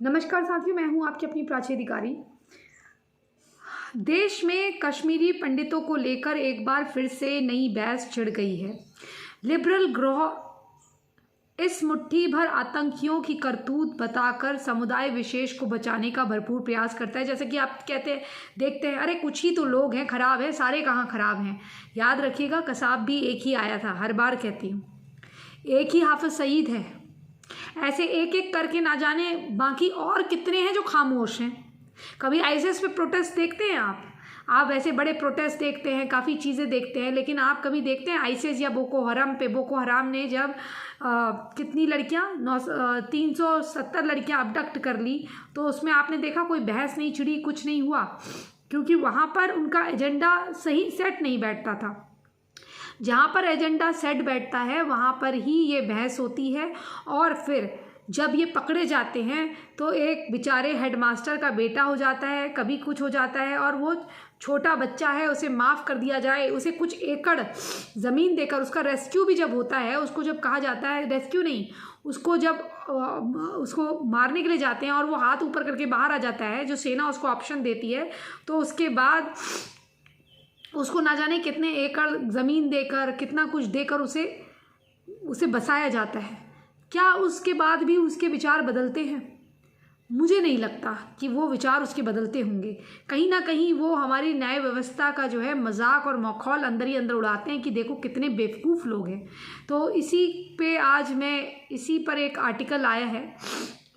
नमस्कार साथियों, मैं हूं आपकी अपनी प्राची अधिकारी। देश में कश्मीरी पंडितों को लेकर एक बार फिर से नई बहस छिड़ गई है। लिबरल ग्रोह इस मुट्ठी भर आतंकियों की करतूत बताकर समुदाय विशेष को बचाने का भरपूर प्रयास करता है। जैसे कि आप देखते हैं, अरे कुछ ही तो लोग हैं खराब है, सारे कहाँ खराब हैं। याद रखिएगा, कसाब भी एक ही आया था। हर बार कहती हूँ, एक ही हाफिज सईद है। ऐसे एक एक करके ना जाने बाकी और कितने हैं जो खामोश हैं। कभी आईएसआईएस पे प्रोटेस्ट देखते हैं आप ऐसे बड़े प्रोटेस्ट देखते हैं, काफ़ी चीज़ें देखते हैं, लेकिन आप कभी देखते हैं आईएसआईएस या बोको हराम पे? बोको हराम ने जब कितनी लड़कियां 370 लड़कियां अबडक्ट कर ली, तो उसमें आपने देखा कोई बहस नहीं छिड़ी, कुछ नहीं हुआ, क्योंकि वहाँ पर उनका एजेंडा सही सेट नहीं बैठता था। जहाँ पर एजेंडा सेट बैठता है वहाँ पर ही ये बहस होती है। और फिर जब ये पकड़े जाते हैं तो एक बेचारे हेडमास्टर का बेटा हो जाता है, कभी कुछ हो जाता है, और वो छोटा बच्चा है, उसे माफ़ कर दिया जाए, उसे कुछ एकड़ ज़मीन देकर उसका रेस्क्यू भी जब होता है, उसको जब कहा जाता है, रेस्क्यू नहीं, उसको जब उसको मारने के लिए जाते हैं और वो हाथ ऊपर करके बाहर आ जाता है, जो सेना उसको ऑप्शन देती है, तो उसके बाद उसको ना जाने कितने एकड़ ज़मीन देकर, कितना कुछ देकर उसे बसाया जाता है। क्या उसके बाद भी उसके विचार बदलते हैं? मुझे नहीं लगता कि वो विचार उसके बदलते होंगे। कहीं ना कहीं वो हमारी न्याय व्यवस्था का जो है मजाक और मखौल अंदर ही अंदर उड़ाते हैं कि देखो कितने बेवकूफ़ लोग हैं। तो इसी पर एक आर्टिकल आया है।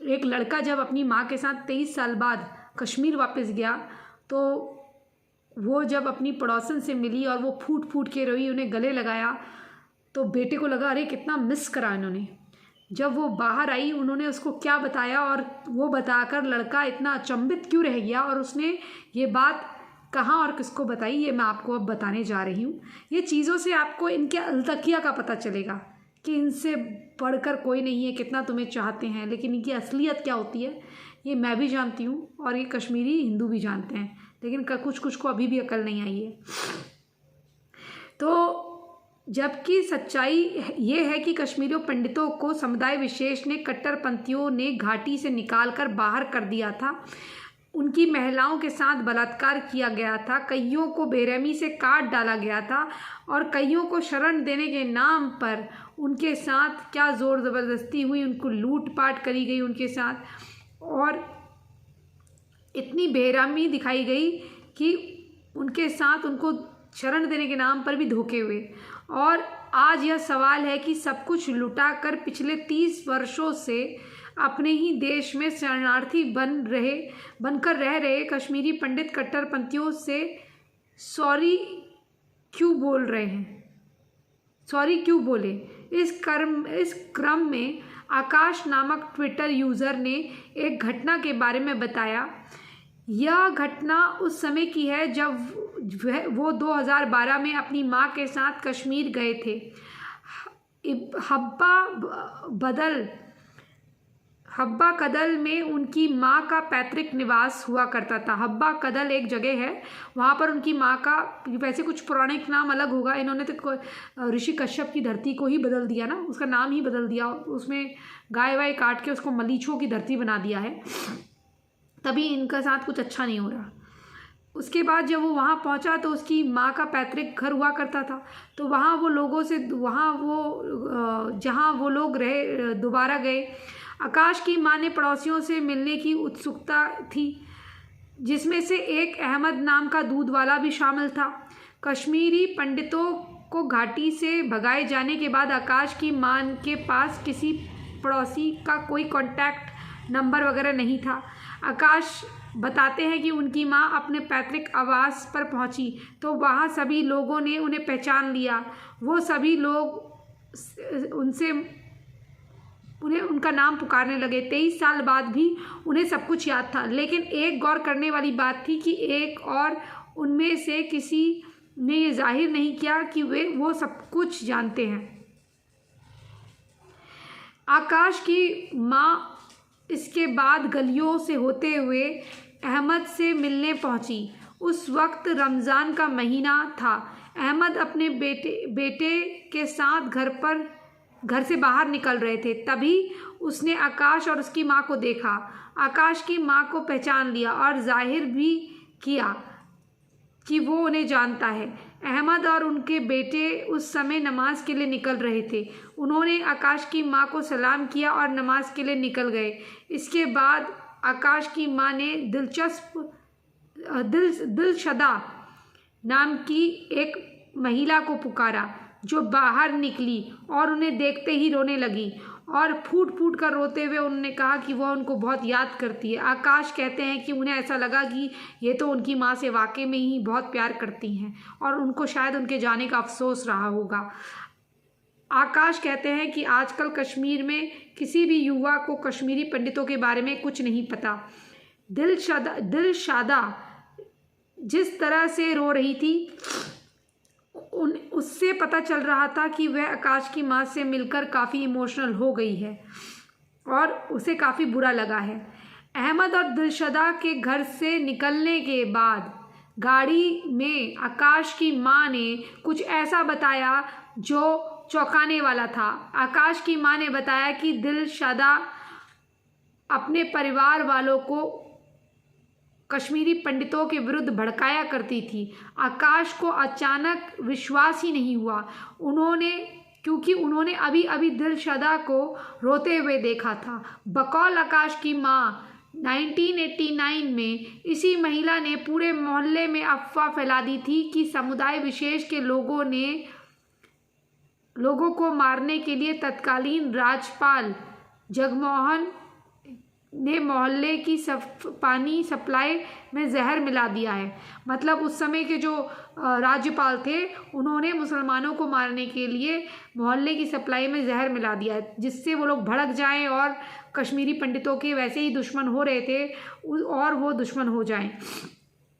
एक लड़का जब अपनी माँ के साथ 23 साल बाद कश्मीर वापस गया, तो वो जब अपनी पड़ोसन से मिली और वो फूट फूट के रोई, उन्हें गले लगाया, तो बेटे को लगा अरे कितना मिस करा इन्होंने। जब वो बाहर आई, उन्होंने उसको क्या बताया और वो बताकर लड़का इतना अचंभित क्यों रह गया, और उसने ये बात कहाँ और किसको बताई, ये मैं आपको अब बताने जा रही हूँ। ये चीज़ों से आपको इनके अलतकिया का पता चलेगा कि इनसे बढ़कर कोई नहीं है, कितना तुम्हें चाहते हैं, लेकिन इनकी असलियत क्या होती है ये मैं भी जानती हूँ और ये कश्मीरी हिंदू भी जानते हैं, लेकिन कुछ को अभी भी अकल नहीं आई है। तो जबकि सच्चाई ये है कि कश्मीरी पंडितों को समुदाय विशेष ने कट्टरपंथियों ने घाटी से निकालकर बाहर कर दिया था। उनकी महिलाओं के साथ बलात्कार किया गया था, कईयों को बेरहमी से काट डाला गया था, और कईयों को शरण देने के नाम पर उनके साथ क्या ज़ोर ज़बरदस्ती हुई, उनको लूटपाट करी गई उनके साथ, और इतनी बेरहमी दिखाई गई कि उनके साथ उनको शरण देने के नाम पर भी धोखे हुए। और आज यह सवाल है कि सब कुछ लुटाकर पिछले 30 वर्षों से अपने ही देश में शरणार्थी बनकर रह रहे कश्मीरी पंडित कट्टरपंथियों से सॉरी क्यों बोल रहे हैं, सॉरी क्यों बोले। इस क्रम में आकाश नामक ट्विटर यूज़र ने एक घटना के बारे में बताया। यह घटना उस समय की है जब वो 2012 में अपनी माँ के साथ कश्मीर गए थे। हब्बा कदल में उनकी माँ का पैतृक निवास हुआ करता था। हब्बा कदल एक जगह है, वहाँ पर उनकी माँ का, वैसे कुछ पौराणिक नाम अलग होगा, इन्होंने तो ऋषि कश्यप की धरती को ही बदल दिया ना, उसका नाम ही बदल दिया, उसमें गाय वाय काट के उसको मलीचों की धरती बना दिया है, तभी इनका साथ कुछ अच्छा नहीं हो रहा। उसके बाद जब वो वहाँ पहुँचा तो उसकी माँ का पैतृक घर हुआ करता था, तो जहाँ वो लोग रहे दोबारा गए। आकाश की माँ ने पड़ोसियों से मिलने की उत्सुकता थी, जिसमें से एक अहमद नाम का दूध वाला भी शामिल था। कश्मीरी पंडितों को घाटी से भगाए जाने के बाद आकाश की माँ के पास किसी पड़ोसी का कोई कॉन्टैक्ट नंबर वगैरह नहीं था। आकाश बताते हैं कि उनकी माँ अपने पैतृक आवास पर पहुंची तो वहाँ सभी लोगों ने उन्हें पहचान लिया। वो सभी लोग उन्हें उनका नाम पुकारने लगे। 23 साल बाद भी उन्हें सब कुछ याद था, लेकिन एक गौर करने वाली बात थी कि एक और उनमें से किसी ने ये जाहिर नहीं किया कि वो सब कुछ जानते हैं। आकाश की माँ इसके बाद गलियों से होते हुए अहमद से मिलने पहुंची। उस वक्त रमज़ान का महीना था। अहमद अपने बेटे के साथ घर से बाहर निकल रहे थे, तभी उसने आकाश और उसकी माँ को देखा। आकाश की माँ को पहचान लिया और जाहिर भी किया कि वो उन्हें जानता है। अहमद और उनके बेटे उस समय नमाज के लिए निकल रहे थे। उन्होंने आकाश की माँ को सलाम किया और नमाज के लिए निकल गए। इसके बाद आकाश की माँ ने दिलशदा नाम की एक महिला को पुकारा, जो बाहर निकली और उन्हें देखते ही रोने लगी और फूट फूट कर रोते हुए उन्होंने कहा कि वह उनको बहुत याद करती है। आकाश कहते हैं कि उन्हें ऐसा लगा कि ये तो उनकी माँ से वाकई में ही बहुत प्यार करती हैं और उनको शायद उनके जाने का अफसोस रहा होगा। आकाश कहते हैं कि आजकल कश्मीर में किसी भी युवा को कश्मीरी पंडितों के बारे में कुछ नहीं पता। दिलशादा जिस तरह से रो रही थी उससे पता चल रहा था कि वह आकाश की माँ से मिलकर काफ़ी इमोशनल हो गई है और उसे काफ़ी बुरा लगा है। अहमद और दिलशदा के घर से निकलने के बाद गाड़ी में आकाश की माँ ने कुछ ऐसा बताया जो चौंकाने वाला था। आकाश की माँ ने बताया कि दिलशदा अपने परिवार वालों को कश्मीरी पंडितों के विरुद्ध भड़काया करती थी। आकाश को अचानक विश्वास ही नहीं हुआ क्योंकि उन्होंने अभी अभी दिलशदा को रोते हुए देखा था। बकौल आकाश की माँ 1989 में इसी महिला ने पूरे मोहल्ले में अफवाह फैला दी थी कि समुदाय विशेष के लोगों को मारने के लिए तत्कालीन राज्यपाल जगमोहन ने मोहल्ले की पानी सप्लाई में जहर मिला दिया है। मतलब उस समय के जो राज्यपाल थे उन्होंने मुसलमानों को मारने के लिए मोहल्ले की सप्लाई में जहर मिला दिया है, जिससे वो लोग भड़क जाएं और कश्मीरी पंडितों के वैसे ही दुश्मन हो रहे थे और वो दुश्मन हो जाएं।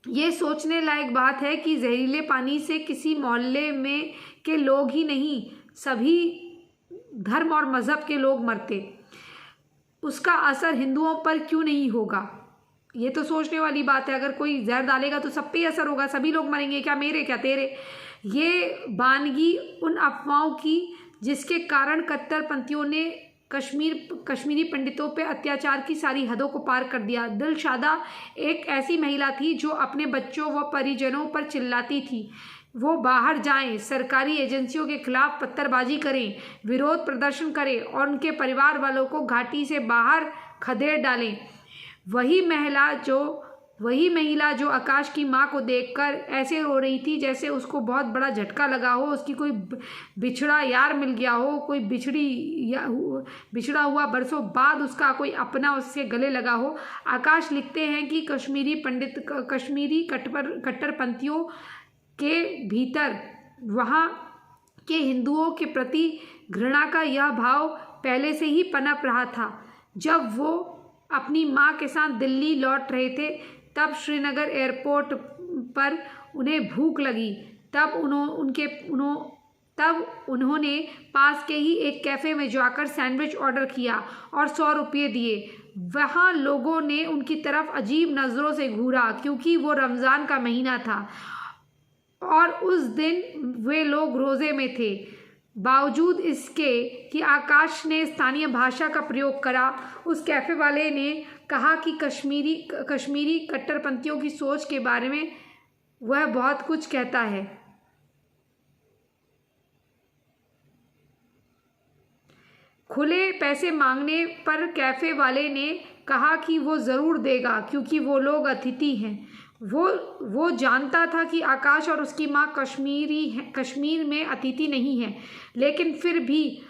ये सोचने लायक बात है कि जहरीले पानी से किसी मोहल्ले में के लोग ही नहीं, सभी धर्म और मज़हब के लोग मरते, उसका असर हिंदुओं पर क्यों नहीं होगा। ये तो सोचने वाली बात है। अगर कोई जहर डालेगा तो सब पे असर होगा, सभी लोग मरेंगे, क्या मेरे क्या तेरे। ये वानगी उन अफवाहों की जिसके कारण कट्टरपंथियों ने कश्मीरी पंडितों पे अत्याचार की सारी हदों को पार कर दिया। दिलशादा एक ऐसी महिला थी जो अपने बच्चों व परिजनों पर चिल्लाती थी। वो बाहर जाएं, सरकारी एजेंसियों के खिलाफ पत्थरबाजी करें, विरोध प्रदर्शन करें और उनके परिवार वालों को घाटी से बाहर खदेड़ डालें। वही महिला जो आकाश की माँ को देखकर ऐसे रो रही थी जैसे उसको बहुत बड़ा झटका लगा हो, उसकी कोई बिछड़ा यार मिल गया हो, कोई बिछड़ा हुआ बरसों बाद उसका कोई अपना उसके गले लगा हो। आकाश लिखते हैं कि कश्मीरी कट्टरपंथियों के भीतर वहाँ के हिंदुओं के प्रति घृणा का यह भाव पहले से ही पनप रहा था। जब वो अपनी माँ के साथ दिल्ली लौट रहे थे तब श्रीनगर एयरपोर्ट पर उन्हें भूख लगी। तब उन्होंने पास के ही एक कैफ़े में जाकर सैंडविच ऑर्डर किया और 100 रुपये दिए। वहाँ लोगों ने उनकी तरफ अजीब नज़रों से घूरा क्योंकि वो रमज़ान का महीना था और उस दिन वे लोग रोज़े में थे। बावजूद इसके कि आकाश ने स्थानीय भाषा का प्रयोग करा, उस कैफ़े वाले ने कहा कि कश्मीरी कट्टरपंथियों की सोच के बारे में वह बहुत कुछ कहता है। खुले पैसे मांगने पर कैफ़े वाले ने कहा कि वो ज़रूर देगा क्योंकि वो लोग अतिथि हैं। वो जानता था कि आकाश और उसकी माँ कश्मीर में अतिथि नहीं है, लेकिन फिर भी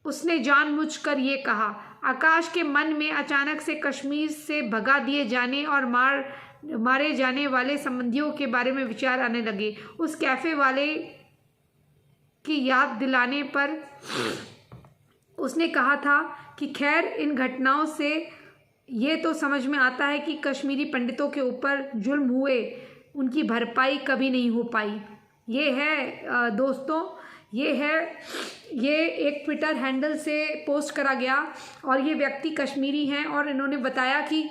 उसने जानबूझकर ये कहा। आकाश के मन में अचानक से कश्मीर से भगा दिए जाने और मारे जाने वाले संबंधियों के बारे में विचार आने लगे। उस कैफ़े वाले की याद दिलाने पर उसने कहा था कि खैर, इन घटनाओं से ये तो समझ में आता है कि कश्मीरी पंडितों के ऊपर जुल्म हुए, उनकी भरपाई कभी नहीं हो पाई। ये है दोस्तों, ये एक ट्विटर हैंडल से पोस्ट करा गया और ये व्यक्ति कश्मीरी हैं और इन्होंने बताया कि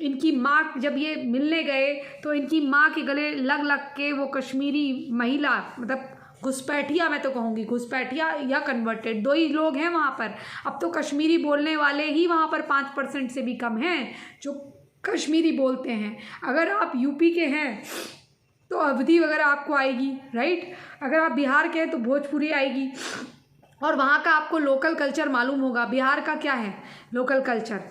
इनकी माँ जब ये मिलने गए तो इनकी माँ के गले लग के वो कश्मीरी महिला, मतलब घुसपैठिया, मैं तो कहूँगी घुसपैठिया या कन्वर्टेड, दो ही लोग हैं वहाँ पर। अब तो कश्मीरी बोलने वाले ही वहाँ पर 5% से भी कम हैं जो कश्मीरी बोलते हैं। अगर आप यूपी के हैं तो अवधी वगैरह आपको आएगी, राइट। अगर आप बिहार के हैं तो भोजपुरी आएगी, और वहाँ का आपको लोकल कल्चर मालूम होगा। बिहार का क्या है लोकल कल्चर?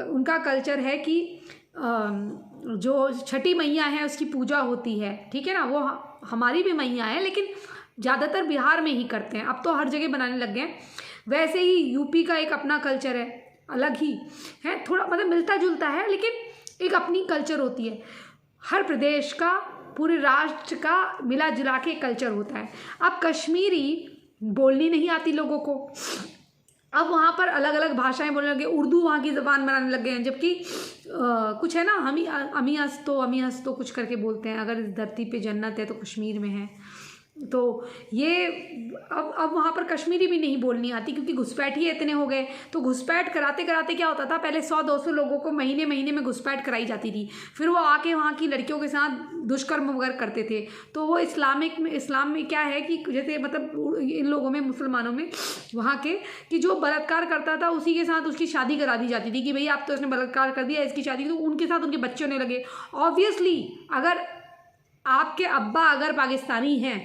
उनका कल्चर है कि जो छठी मैया है उसकी पूजा होती है, ठीक है ना। वो हमारी भी मैया है, लेकिन ज़्यादातर बिहार में ही करते हैं, अब तो हर जगह बनाने लग गए। वैसे ही यूपी का एक अपना कल्चर है, अलग ही है, थोड़ा मतलब मिलता जुलता है, लेकिन एक अपनी कल्चर होती है। हर प्रदेश का, पूरे राष्ट्र का मिला जुला के कल्चर होता है। अब कश्मीरी बोलनी नहीं आती लोगों को, अब वहाँ पर अलग अलग भाषाएं बोलने लगे, उर्दू वहाँ की ज़बान बनाने लग गए हैं। जबकि कुछ है ना, अमी हस्तो कुछ करके बोलते हैं। अगर इस धरती पे जन्नत है तो कश्मीर में है। तो ये अब वहाँ पर कश्मीरी भी नहीं बोलनी आती, क्योंकि घुसपैठ ही इतने हो गए। तो घुसपैठ कराते कराते क्या होता था, पहले 100-200 लोगों को महीने महीने में घुसपैठ कराई जाती थी। फिर वो आके वहाँ की लड़कियों के साथ दुष्कर्म वगैरह करते थे। तो वो इस्लाम में क्या है कि जैसे मतलब इन लोगों में, मुसलमानों में वहाँ के, कि जो बलात्कार करता था उसी के साथ उसकी शादी करा दी जाती थी कि भई आप तो इसने बलात्कार कर दिया, इसकी शादी। तो उनके साथ उनके बच्चे होने लगे। ऑब्वियसली अगर आपके अब्बा अगर पाकिस्तानी हैं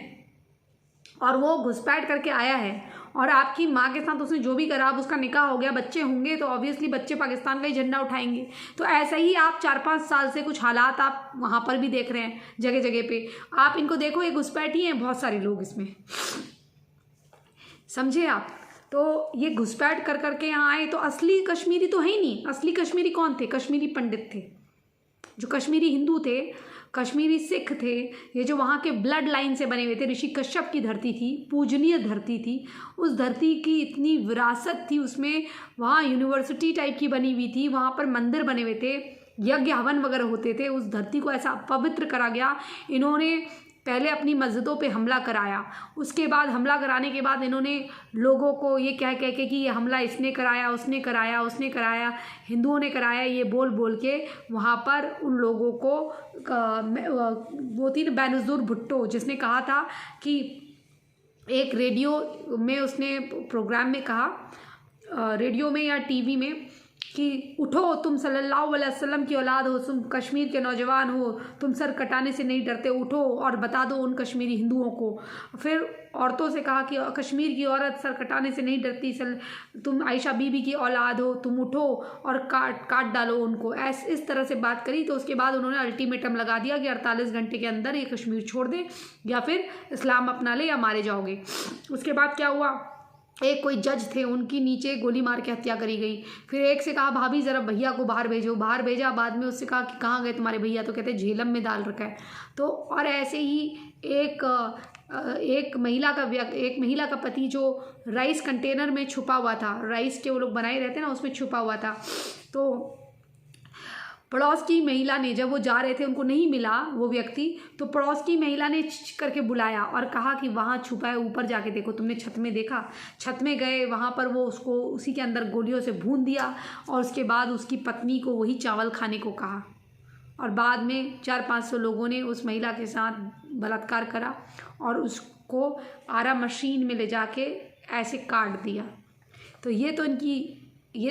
और वो घुसपैठ करके आया है और आपकी माँ के साथ उसने जो भी करा, अब उसका निकाह हो गया, बच्चे होंगे, तो ऑब्वियसली बच्चे पाकिस्तान का ही झंडा उठाएंगे। तो ऐसा ही आप 4-5 साल से कुछ हालात आप वहाँ पर भी देख रहे हैं जगह जगह पे। आप इनको देखो, ये घुसपैठी हैं बहुत सारे लोग इसमें, समझे आप। तो ये घुसपैठ कर करके यहाँ आए। तो असली कश्मीरी तो है ही नहीं। असली कश्मीरी कौन थे? कश्मीरी पंडित थे, जो कश्मीरी हिंदू थे, कश्मीरी सिख थे। ये जो वहाँ के ब्लड लाइन से बने हुए थे, ऋषि कश्यप की धरती थी, पूजनीय धरती थी। उस धरती की इतनी विरासत थी उसमें, वहाँ यूनिवर्सिटी टाइप की बनी हुई थी, वहाँ पर मंदिर बने हुए थे, यज्ञ हवन वगैरह होते थे। उस धरती को ऐसा पवित्र करा गया। इन्होंने पहले अपनी मस्जिदों पे हमला कराया, उसके बाद हमला कराने के बाद इन्होंने लोगों को ये कह के कि ये हमला इसने कराया, उसने कराया, उसने कराया, हिंदुओं ने कराया, ये बोल बोल के वहाँ पर उन लोगों को वो थी बेनज़ीर भुट्टो, जिसने कहा था कि एक रेडियो में उसने प्रोग्राम में कहा, रेडियो में या टीवी में, कि उठो तुम सल्लल्लाहु अलैहि वसल्लम की औलाद हो, तुम कश्मीर के नौजवान हो, तुम सर कटाने से नहीं डरते, उठो और बता दो उन कश्मीरी हिंदुओं को। फिर औरतों से कहा कि कश्मीर की औरत सर कटाने से नहीं डरती, तुम आयशा बीबी की औलाद हो, तुम उठो और काट डालो उनको। इस तरह से बात करी। तो उसके बाद उन्होंने अल्टीमेटम लगा दिया कि 48 घंटे के अंदर ये कश्मीर छोड़ दें या फिर इस्लाम अपना ले या मारे जाओगे। उसके बाद क्या हुआ, एक कोई जज थे, उनकी नीचे गोली मार के हत्या करी गई। फिर एक से कहा भाभी ज़रा भैया को बाहर भेजो, बाहर भेजा। बाद में उससे कहा कि कहाँ गए तुम्हारे भैया, तो कहते झेलम में डाल रखा है। तो और ऐसे ही एक महिला का पति जो राइस कंटेनर में छुपा हुआ था, राइस के वो लोग बनाए रहते हैं ना, उसमें छुपा हुआ था। तो पड़ोस की महिला ने, जब वो जा रहे थे उनको नहीं मिला वो व्यक्ति, तो पड़ोस की महिला ने करके बुलाया और कहा कि वहाँ छुपा है, ऊपर जाके देखो, तुमने छत में देखा? छत में गए, वहाँ पर वो उसको उसी के अंदर गोलियों से भून दिया और उसके बाद उसकी पत्नी को वही चावल खाने को कहा। और बाद में 400-500 लोगों ने उस महिला के साथ बलात्कार करा और उसको आरा मशीन में ले जाके ऐसे काट दिया। तो ये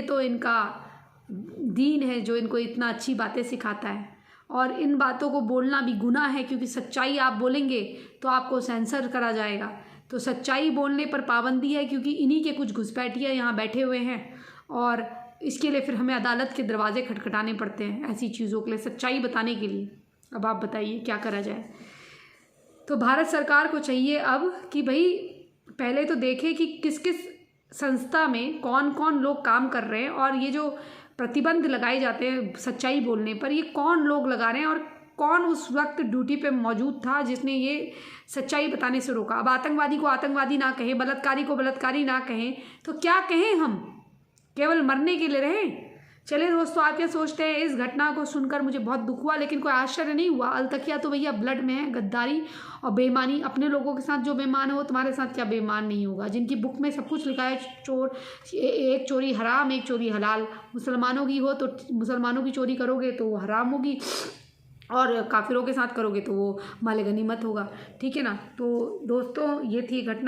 तो इनका दीन है जो इनको इतना अच्छी बातें सिखाता है। और इन बातों को बोलना भी गुनाह है, क्योंकि सच्चाई आप बोलेंगे तो आपको सेंसर करा जाएगा। तो सच्चाई बोलने पर पाबंदी है, क्योंकि इन्हीं के कुछ घुसपैठिया यहाँ बैठे हुए हैं और इसके लिए फिर हमें अदालत के दरवाजे खटखटाने पड़ते हैं ऐसी चीज़ों के लिए, सच्चाई बताने के लिए। अब आप बताइए क्या करा जाए। तो भारत सरकार को चाहिए अब कि भाई पहले तो देखे कि किस किस संस्था में कौन कौन लोग काम कर रहे हैं, और ये जो प्रतिबंध लगाए जाते हैं सच्चाई बोलने पर, ये कौन लोग लगा रहे हैं और कौन उस वक्त ड्यूटी पे मौजूद था जिसने ये सच्चाई बताने से रोका। अब आतंकवादी को आतंकवादी ना कहें, बलात्कारी को बलात्कारी ना कहें, तो क्या कहें हम? केवल मरने के लिए रहें? चलिए दोस्तों, आप क्या सोचते हैं? इस घटना को सुनकर मुझे बहुत दुख हुआ, लेकिन कोई आश्चर्य नहीं हुआ। अलतकिया तो भैया ब्लड में है, गद्दारी और बेईमानी। अपने लोगों के साथ जो बेईमान है वो तुम्हारे साथ क्या बेईमान नहीं होगा? जिनकी बुक में सब कुछ लिखा है, एक चोरी हराम, एक चोरी हलाल। मुसलमानों की हो तो मुसलमानों की चोरी करोगे तो वो हराम होगी, और काफिरों के साथ करोगे तो वो माल गनीमत होगा। ठीक है ना। तो दोस्तों ये थी घटना।